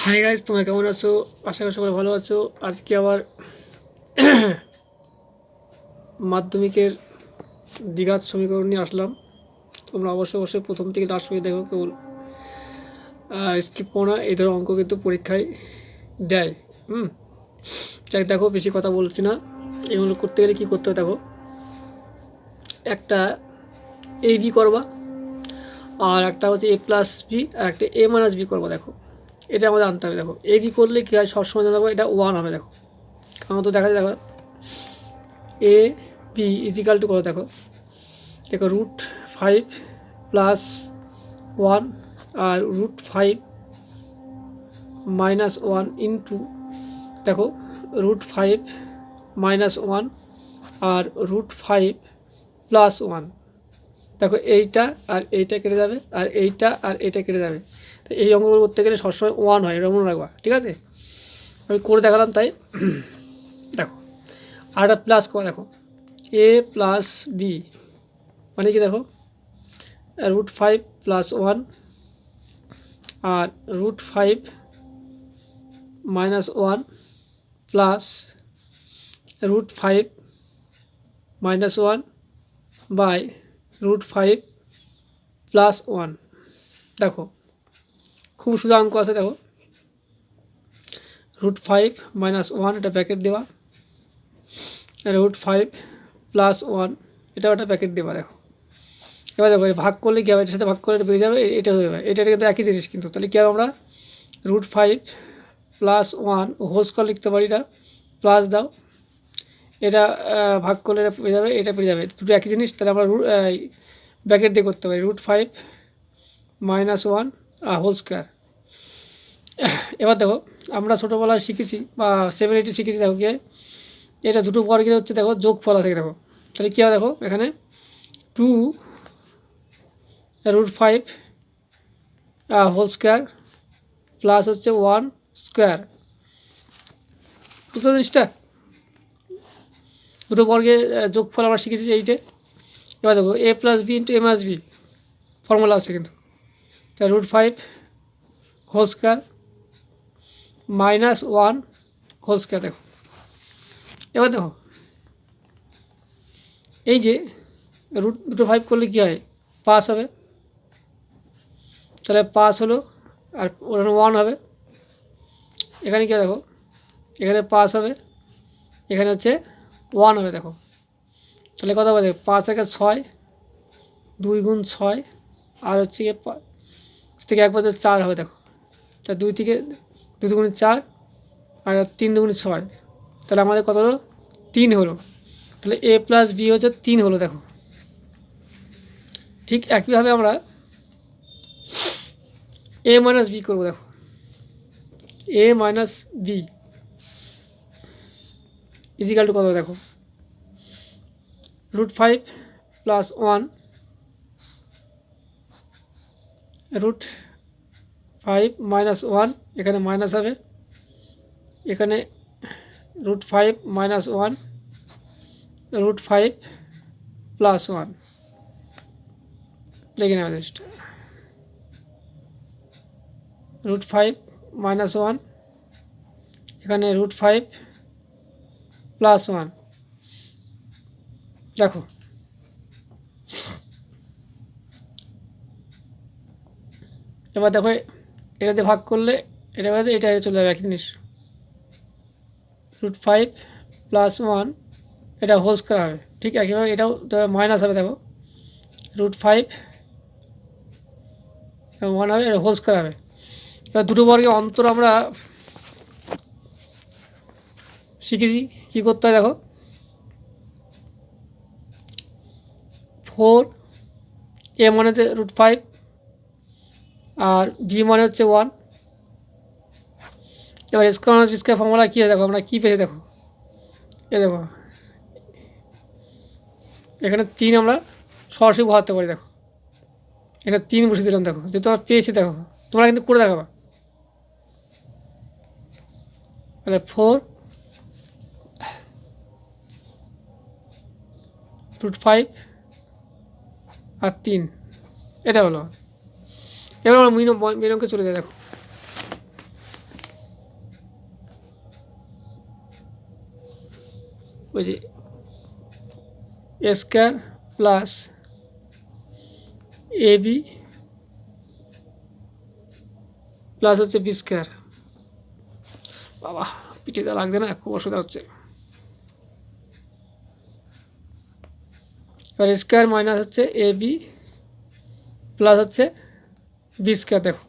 Hi guys, তোমরা কেমন আছো? আশা করি সকলে ভালো আছো। আজকে আবার মাধ্যমিকের দ্বিঘাত সমীকরণ নিয়ে আসলাম। তোমরা অবশ্যই প্রথম থেকে লাস্ট পর্যন্ত দেখো, কেবল স্কিপ করো না। এই ধরনের অঙ্ক কিন্তু পরীক্ষায় দেয়। যাই দেখো, বেশি কথা বলছি না। এগুলো করতে গেলে কী করতে হবে দেখো, একটা এ বি করবা, আর একটা হচ্ছে এ প্লাস বি, আর একটা এ মাইনাস বি করবা। দেখো, এটা আমাদের আনতে হবে। দেখো, এ বি করলে কী হয়, সবসময় দেখো এটা 1 হবে। দেখো, আমার তো দেখা যায়, দেখো এ বি ইজিক্যাল টু কত, দেখো দেখো √5 প্লাস 1 আর √5 মাইনাস 1 ইন্টু, দেখো √5 মাইনাস 1 আর √5 প্লাস 1। দেখো এইটা আর এইটা কেটে যাবে, আর এইটা আর এইটা কেটে যাবে। তো এই অঙ্কগুলো করতে গেলে সবসময় 1 হয়, এটা মনে রাখবা, ঠিক আছে? আমি করে দেখালাম তাই। দেখো আর একটা প্লাস করা, দেখো এ প্লাস বি মানে কি, দেখো √5 প্লাস 1 আর √5 minus 1 plus √5 minus 1 by √5 plus 1। দেখো খুব সোজা অঙ্ক আছে। দেখো √5 মাইনাস 1 এটা ব্র্যাকেট দেওয়া, √5 প্লাস 1 এটাও একটা ব্র্যাকেট দেওয়া। দেখো এবার দেখো ভাগ করলে কী হবে, এটার সাথে ভাগ করলে এটা বেরিয়ে যাবে, এটা হয়ে যাবে। এটা কিন্তু একই জিনিস কিন্তু। তাহলে কী হবে, আমরা √5 প্লাস 1 হোল স্কোয়ার লিখতে পারি। এটা প্লাস দাও, এটা ভাগ করলে এটা পেয়ে যাবে, এটা পেয়ে যাবে, দুটো একই জিনিস। তাহলে আমরা ব্র্যাকেট দিয়ে করতে পারি √5 মাইনাস 1 হোল স্কোয়ার। এবার দেখো আমরা ছোটোবেলায় শিখেছি বা 7, 8 শিখেছি। দেখো কি এটা দুটো বর্গের হচ্ছে, দেখো যোগফল আছে। দেখো তাহলে কী হবে, দেখো এখানে 2√5 হোল স্কোয়ার প্লাস হচ্ছে 1 স্কোয়ার। বুঝতে জিনিসটা, দুটো বর্গের যোগফল আমরা শিখেছি এইটে। এবার দেখো a plus b into a minus b formula আছে কিন্তু। তাই √5 whole square minus 1 whole square. দেখো এবার দেখো এই যে √5 করলে কী হয়, পাস হবে। তাহলে পাস হলো, আর ওখানে 1 হবে। এখানে কী দেখো, এখানে পাস হবে, এখানে হচ্ছে 1 হবে। দেখো তাহলে কত হবে, 5 একে 6, 2 গুণ 6, আর হচ্ছে গিয়ে 5 থেকে 1 বাদে 4 হবে। দেখো তা 2 থেকে 2 দুগুণে 4 আর 3 দুগুণে 6, তাহলে আমাদের কত হলো, 3 হলো। তাহলে এ প্লাস বি হচ্ছে 3 হলো। দেখো ঠিক একইভাবে আমরা এ মাইনাস বি করবো। দেখো এ মাইনাস বি ইজিক্যাল টু কত, দেখো √5 প্লাস 1 √5 মাইনাস 1, এখানে মাইনাস হবে, এখানে √5 মাইনাস 1 √5 প্লাস 1। দেখে নেওয়া জিনিসটা, √5 মাইনাস 1, এখানে √5 প্লাস 1। দেখো এবার দেখো এটাতে ভাগ করলে এটা এটা চলে যাবে, একই জিনিস। √5 প্লাস 1 এটা হোল স্কোয়ার হবে, ঠিক একইভাবে এটাও মাইনাস হবে। দেখো √5 1 হবে, এটা হোল স্কোয়ার হবে। এবার দুটো বর্গের অন্তর আমরা শিখেছি কী করতে হয়। দেখো 4, এ মানে হচ্ছে √5 আর বি মানে হচ্ছে 1। এবার square minus B square formula কী হয়, দেখো আমরা কী পেয়েছি। দেখো এ দেখো এখানে 3 আমরা সরাসরি বসাতে পারি। দেখো এটা 3 বসিয়ে দিলাম। দেখো যেহেতু আমরা পেয়েছি, দেখো তোমরা কিন্তু করে দেখাবা। তাহলে 4 √5 আর 3 এটা হলো। এবার আমরা মিন অঙ্কে চলে যাই। দেখো ওই যে এ square plus A B plus হচ্ছে বি স্কোয়ার। বাবা পিঠিতে লাগবে না, খুব অসুবিধা হচ্ছে। এবার স্কোয়ার মাইনাস হচ্ছে এ বি প্লাস হচ্ছে বি স্কোয়ার। দেখো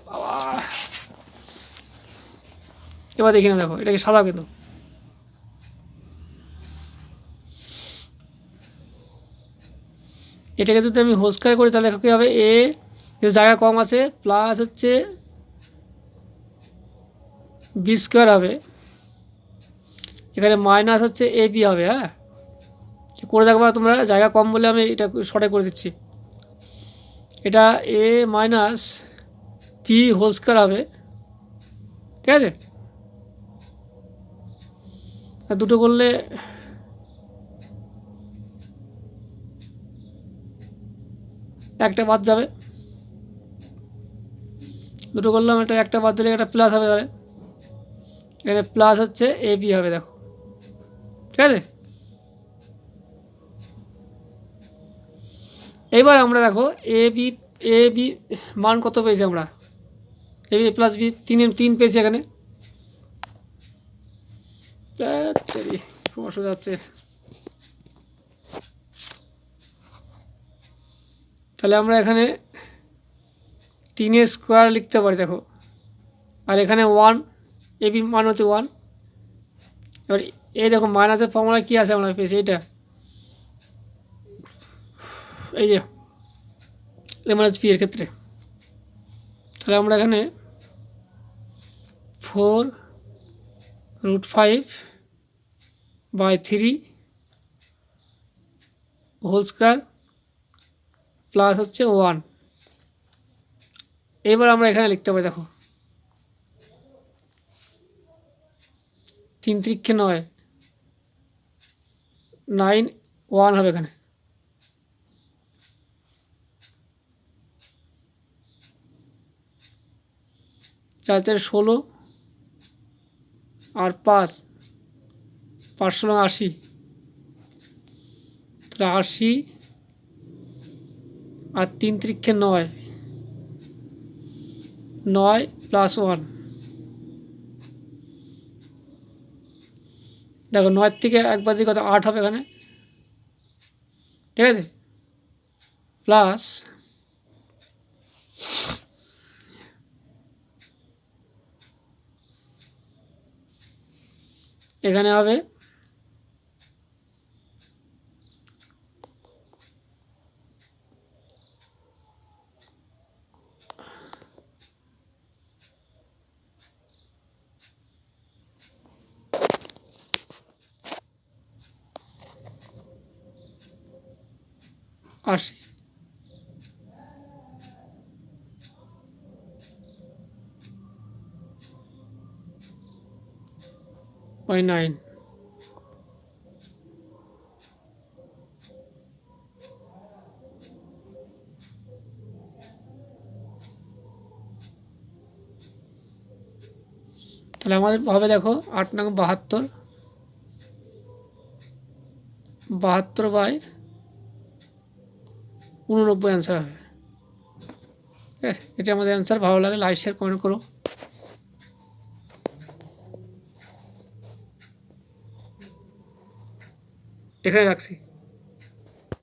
বাবা, এবার দেখি না, দেখো এটা কি সাদা, কিন্তু এটাকে যদি আমি হোল স্কোয়ার করি তাহলে কী হবে, এ জায়গা কম আছে প্লাস হচ্ছে বি স্কোয়ার হবে, এখানে মাইনাস হচ্ছে এ বি হবে। হ্যাঁ, করে দেখবা তোমরা, জায়গা কম বলে আমি এটা শর্টে করে দিচ্ছি। এটা এ মাইনাস বি হোল স্কোয়ার হবে, ঠিক আছে। দুটো করলে একটা বাদ যাবে, দুটো করলাম, এটা একটা বাদ দিলে একটা প্লাস হবে, তাহলে এখানে প্লাস হচ্ছে এ বি হবে। দেখো ঠিক আছে। এবার আমরা দেখো এ বি মান কত পেয়েছি আমরা, এ বি প্লাস বি তিন পেয়েছি এখানে। খুব অসুবিধা হচ্ছে, তাহলে আমরা এখানে 3 স্কোয়ার লিখতে পারি। দেখো, আর এখানে 1, এ বি মান হচ্ছে 1। এবার এই দেখো মাইনাসের ফর্মুলা কী আছে আমরা পেয়েছি, এইটা এই যে এ মাইনাস পি এর ক্ষেত্রে। তাহলে আমরা এখানে 4√5/3 হোল স্কোয়ার প্লাস হচ্ছে 1। এবার আমরা এখানে লিখতে পারি, দেখো 3 3 9, 9 1 হবে এখানে। চার 16 আর 5 80, তাহলে 80 আর 3 3 9, 9 প্লাস 1। দেখো 9 থেকে একবার দিকে কত 8 হবে এখানে, ঠিক আছে। প্লাস এখানে হবে 80/9। তাহলে আমাদের হবে, দেখো 8 নং 72, 72/89 অ্যান্সার হবে। ঠিক আছে, এটা আমাদের অ্যান্সার। ভালো লাগে লাইক শেয়ার কমেন্ট করো। এখানে রাখছি।